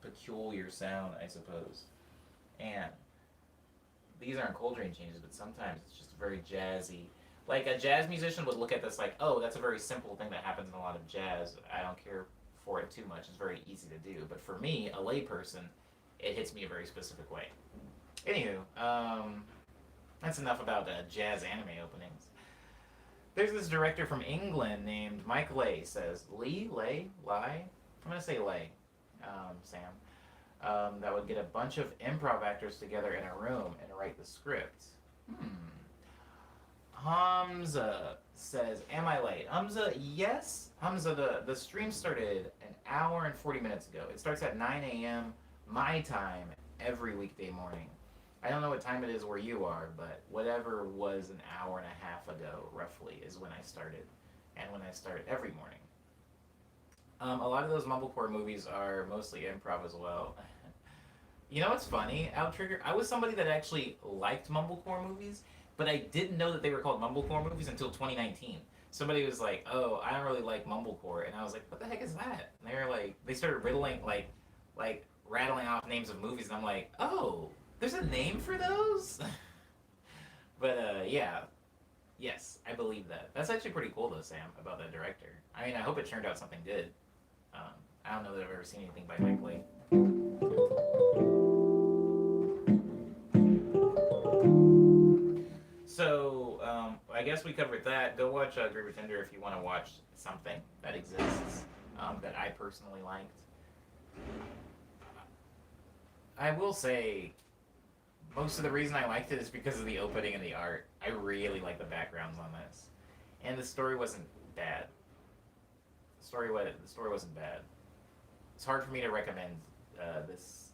peculiar sound, I suppose. And these aren't Coltrane changes, but sometimes it's just very jazzy. Like a jazz musician would look at this like, oh, that's a very simple thing that happens in a lot of jazz. I don't care for it too much. It's very easy to do. But for me, a layperson, it hits me a very specific way. Anywho, that's enough about jazz anime openings. There's this director from England named Mike Leigh. Says Lee, Lay, Lie. I'm gonna say Lay, Sam. That would get a bunch of improv actors together in a room and write the script. Hamza says, am I late? Hamza, yes. Hamza, the stream started an hour and 40 minutes ago. It starts at 9 a.m. my time every weekday morning. I don't know what time it is where you are, but whatever was an hour and a half ago, roughly, is when I started. And when I start every morning. A lot of those mumblecore movies are mostly improv as well. You know what's funny, Outrigger? I was somebody that actually liked mumblecore movies, but I didn't know that they were called mumblecore movies until 2019. Somebody was like, oh, I don't really like mumblecore. And I was like, what the heck is that? And they were like, they started riddling, like rattling off names of movies. And I'm like, oh, there's a name for those? But, yeah. Yes, I believe that. That's actually pretty cool, though, Sam, about that director. I mean, I hope it turned out something good. I don't know that I've ever seen anything by Mike Leigh. So, I guess we covered that. Go watch Great Pretender if you want to watch something that exists that I personally liked. I will say, Most of the reason I liked it is because of the opening and the art. I really like the backgrounds on this, and the story wasn't bad. The story wasn't bad. It's hard for me to recommend this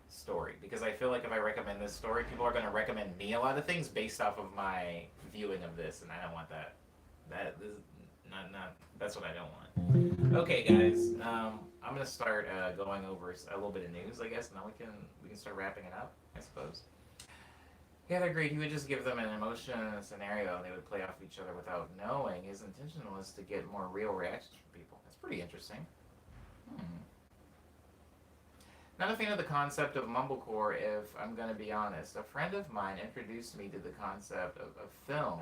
story because I feel like if I recommend this story, people are going to recommend me a lot of things based off of my viewing of this, and I don't want that. That is not that's what I don't want. Okay, guys, I'm gonna start going over a little bit of news, I guess, and then we can start wrapping it up, I suppose. Yeah, they're great. He would just give them an emotion and a scenario, and they would play off each other without knowing. His intention was to get more real reactions from people. That's pretty interesting. Hmm. Not a fan of the concept of mumblecore, if I'm going to be honest. A friend of mine introduced me to the concept of a film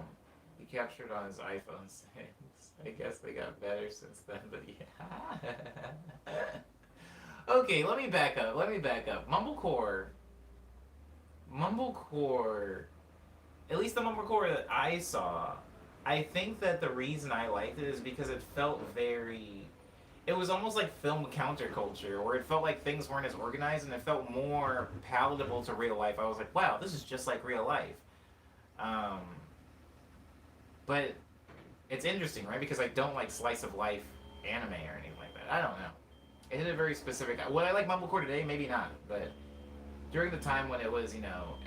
he captured on his iPhone 6. I guess they got better since then, but yeah. Okay, let me back up. Mumblecore, at least the mumblecore that I saw, I think that the reason I liked it is because it felt very. It was almost like film counterculture, where it felt like things weren't as organized and it felt more palatable to real life. I was like, wow, this is just like real life. Um, but it's interesting, right? Because I don't like slice of life anime or anything like that. I don't know. It hit a very specific. Would I like mumblecore today? Maybe not. But during the time when it was,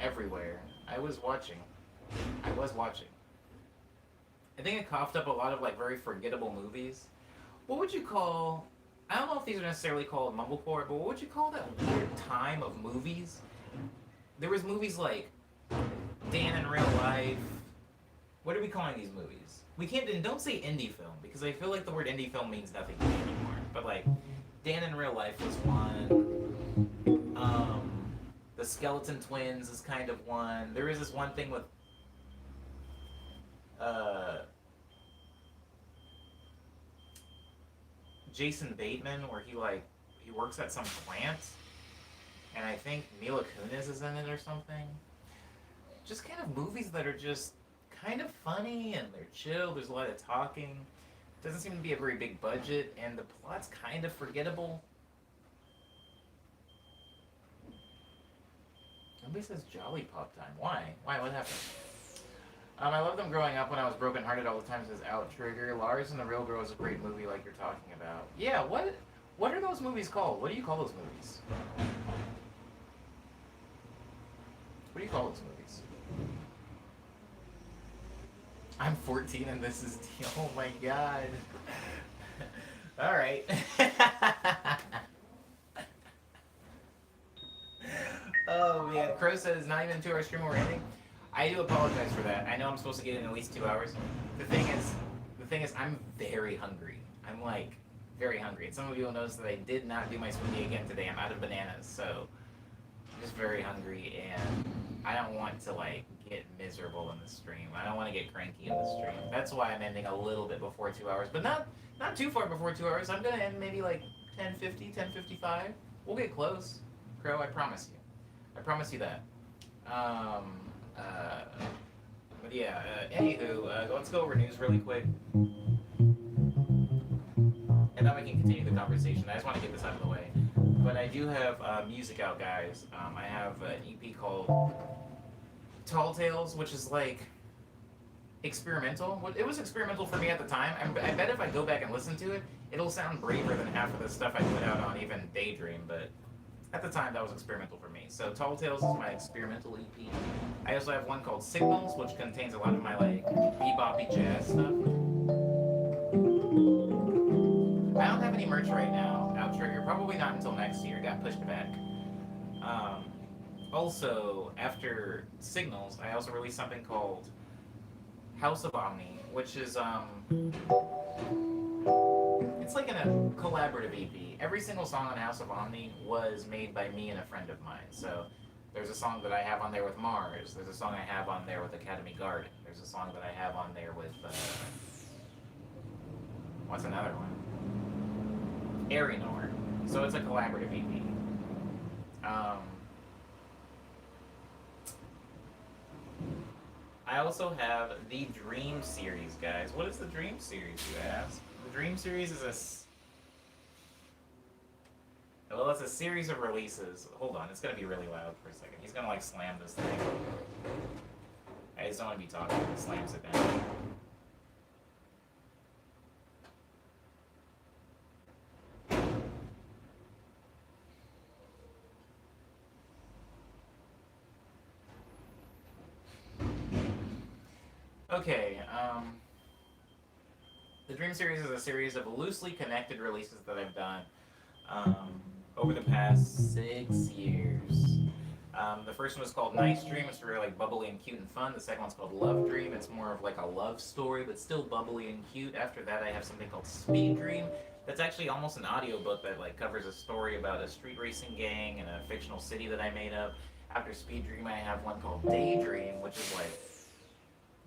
everywhere, I was watching. I think it coughed up a lot of like very forgettable movies. What would you call? I don't know if these are necessarily called mumblecore, but what would you call that weird time of movies? There was movies like Dan in Real Life. What are we calling these movies? We can't. And don't say indie film because I feel like the word indie film means nothing to me anymore. But like Dan in Real Life was one. The Skeleton Twins is kind of one. There is this one thing with Jason Bateman where he works at some plant, and I think Mila Kunis is in it or something. Just kind of movies that are just kind of funny and they're chill. There's a lot of talking. Doesn't seem to be a very big budget, and the plot's kind of forgettable. Nobody says Jolly Pop Time. Why? What happened? I loved them growing up when I was brokenhearted all the time, says Outrigger. Lars and the Real Girl is a great movie like you're talking about. Yeah, what are those movies called? What do you call those movies? What do you call those movies? I'm 14 and this is oh my god. Alright. Oh man, Crow says not even 2 hour stream we're ending. I do apologize for that. I know I'm supposed to get in at least 2 hours. The thing is, I'm very hungry. I'm like very hungry. And some of you will notice that I did not do my smoothie again today. I'm out of bananas, so I'm just very hungry, and I don't want to like get miserable in the stream. I don't want to get cranky in the stream. That's why I'm ending a little bit before 2 hours, but not too far before 2 hours. I'm gonna end maybe like 10:50, 10:55. We'll get close, Crow. I promise you. I promise you that. But yeah, anywho, let's go over news really quick. And then we can continue the conversation. I just want to get this out of the way. But I do have music out, guys. I have an EP called Tall Tales, which is like experimental. It was experimental for me at the time. I bet if I go back and listen to it, it'll sound braver than half of the stuff I put out on even Daydream, but at the time that was experimental for me. So Tall Tales is my experimental EP. I also have one called Signals, which contains a lot of my like beboppy jazz stuff. I don't have any merch right now, Outrigger. Probably not until next year. Got pushed back. Also, after Signals, I also released something called House of Omni, which is it's like a collaborative EP. Every single song on House of Omni was made by me and a friend of mine. So there's a song that I have on there with Mars. There's a song I have on there with Academy Garden. There's a song that I have on there with what's another one? Arinor. So it's a collaborative EP. I also have the Dream series, guys. What is the Dream series, you ask? The Dream series is Well, it's a series of releases. Hold on, it's gonna be really loud for a second. He's gonna like slam this thing. I just don't want to be talking. He slams it down. Okay, the Dream Series is a series of loosely connected releases that I've done over the past 6 years. The first one was called Nice Dream. It's really like bubbly and cute and fun. The second one's called Love Dream. It's more of like a love story, but still bubbly and cute. After that, I have something called Speed Dream. That's actually almost an audiobook that like covers a story about a street racing gang in a fictional city that I made up. After Speed Dream, I have one called Daydream, which is like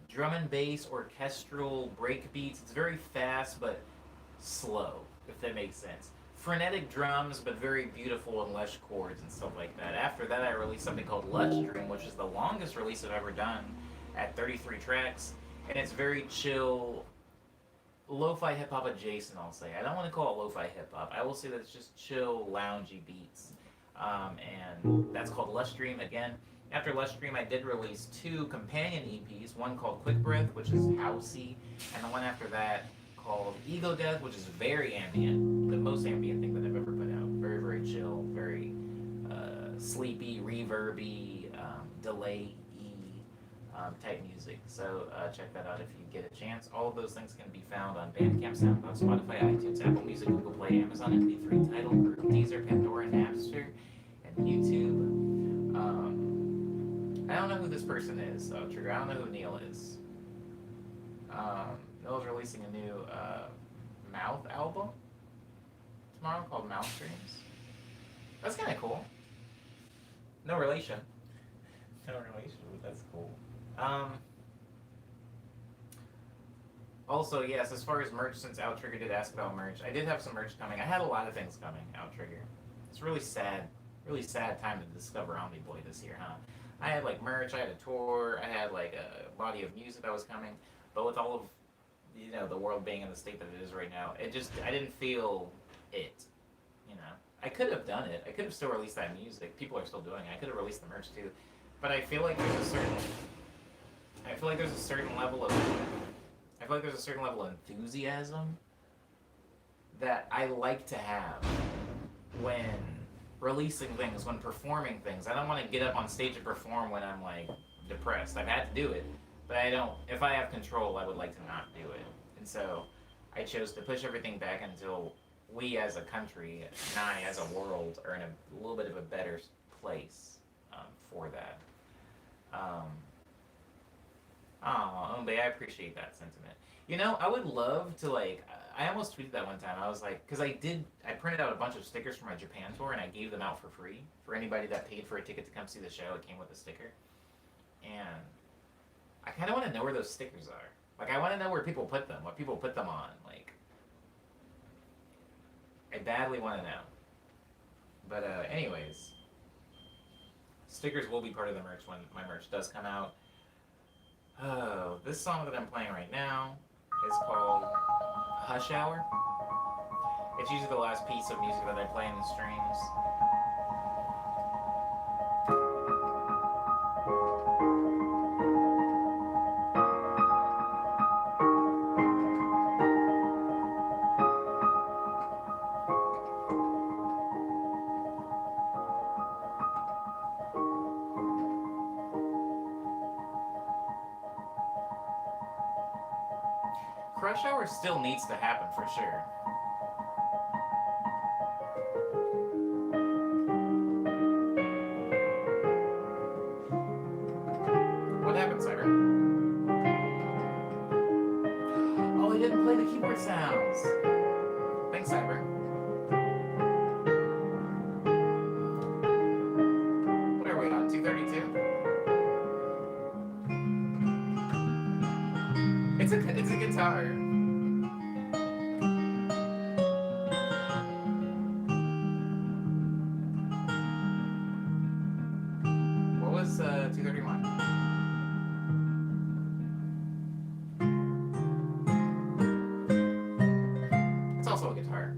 drum and bass, orchestral break beats. It's very fast but slow, if that makes sense. Frenetic drums, but very beautiful and lush chords and stuff like that. After that, I released something called Lush Dream, which is the longest release I've ever done at 33 tracks. And it's very chill, lo-fi hip-hop adjacent, I'll say. I don't want to call it lo-fi hip-hop. I will say that it's just chill, loungy beats. And that's called Lush Dream again. After Lush Dream, I did release 2 companion EPs, one called Quick Breath, which is housey, and the one after that called Ego Death, which is very ambient, the most ambient thing that I've ever put out. Very, very chill, very sleepy, reverby, delay type music. So check that out if you get a chance. All of those things can be found on Bandcamp, SoundCloud, Spotify, iTunes, Apple Music, Google Play, Amazon, MP3, Tidal, Group, Deezer, Pandora, Napster, and YouTube. I don't know who this person is, so Trigger. I don't know who Neil is. Neil's releasing a new Mouth album tomorrow called Mouth Dreams. That's kind of cool. No relation. No relation, but that's cool. Also, yes, as far as merch, since Outrigger did ask about merch, I did have some merch coming. I had a lot of things coming, Outrigger. It's really sad time to discover Omni Boy this year, huh? I had like merch, I had a tour, I had like a body of music that was coming, but with all of the world being in the state that it is right now, I didn't feel it. I could have done it. I could have still released that music. People are still doing it. I could have released the merch too, but I feel like there's a certain level of enthusiasm that I like to have when releasing things, when performing things. I don't want to get up on stage and perform when I'm like depressed. I've had to do it, but I don't. If I have control, I would like to not do it. And so I chose to push everything back until we as a country, and I as a world, are in a little bit of a better place for that. But I appreciate that sentiment. I would love to I almost tweeted that one time. I was like, because I printed out a bunch of stickers for my Japan tour and I gave them out for free for anybody that paid for a ticket to come see the show. It came with a sticker, and I kind of want to know where those stickers are. I want to know where people put them, what people put them on. I badly want to know. But anyways, stickers will be part of the merch when my merch does come out. Oh, this song that I'm playing right now is called Hush Hour. It's usually the last piece of music that I play in the streams. Crush Hour still needs to happen for sure. What happened, Cyber? Oh, I didn't play the keyboard sounds. Thanks, Cyber. What are we on? 232? It's a guitar. What was 231? It's also a guitar.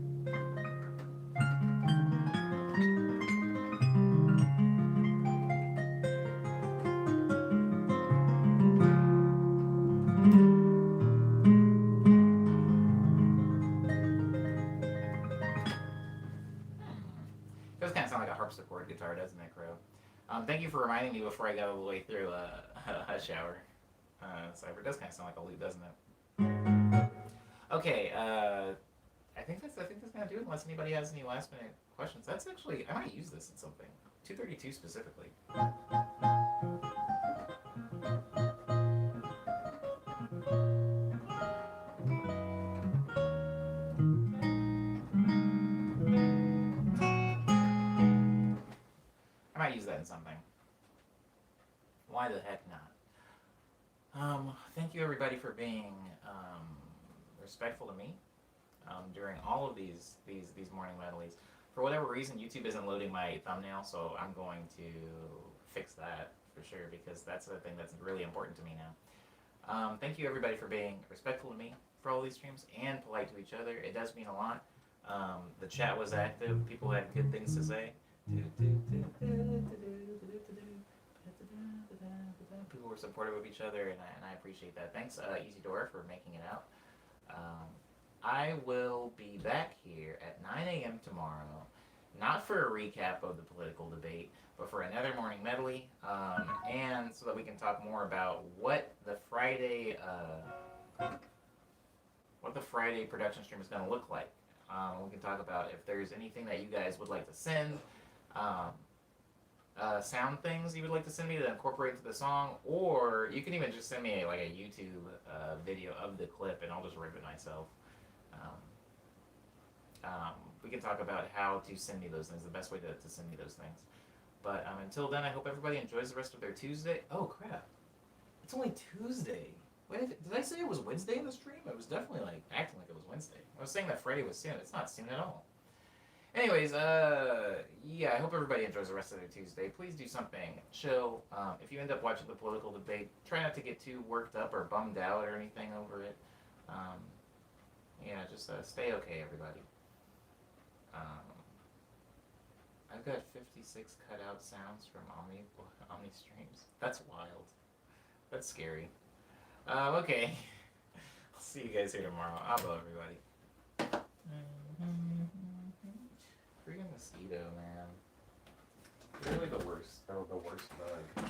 sound like a harpsichord guitar, doesn't it, Crow? Thank you for reminding me before I got all the way through Hush Hour. Cyber, it does kind of sound like a lute, doesn't it? Okay, I think that's gonna do it. Unless anybody has any last minute questions. That's actually I might use this in something. 232 specifically. I might use that in something. Why the heck not? Thank you everybody for being respectful to me during all of these morning medleys. For whatever reason, YouTube isn't loading my thumbnail, so I'm going to fix that for sure because that's the thing that's really important to me now. Thank you everybody for being respectful to me for all these streams and polite to each other. It does mean a lot. The chat was active. People had good things to say. People were supportive of each other, and I appreciate that. Thanks, Easy Door, for making it out. I will be back here at 9 a.m. tomorrow, not for a recap of the political debate, but for another morning medley, and so that we can talk more about what the Friday production stream is going to look like. We can talk about if there's anything that you guys would like to send, sound things you would like to send me to incorporate into the song, or you can even just send me a YouTube video of the clip, and I'll just rip it myself. We can talk about how to send me those things, the best way to send me those things. But until then, I hope everybody enjoys the rest of their Tuesday. Oh crap! It's only Tuesday. Wait, did I say it was Wednesday in the stream? It was definitely acting like it was Wednesday. I was saying that Friday was soon. It's not soon at all. Anyways, yeah, I hope everybody enjoys the rest of their Tuesday. Please do something chill. If you end up watching the political debate, try not to get too worked up or bummed out or anything over it. Yeah, just stay okay, everybody. I've got 56 cutout sounds from Omni streams. That's wild. That's scary. Okay. I'll see you guys here tomorrow. Abo, everybody. Freaking mosquito, man. They're really the worst. They're the worst bug.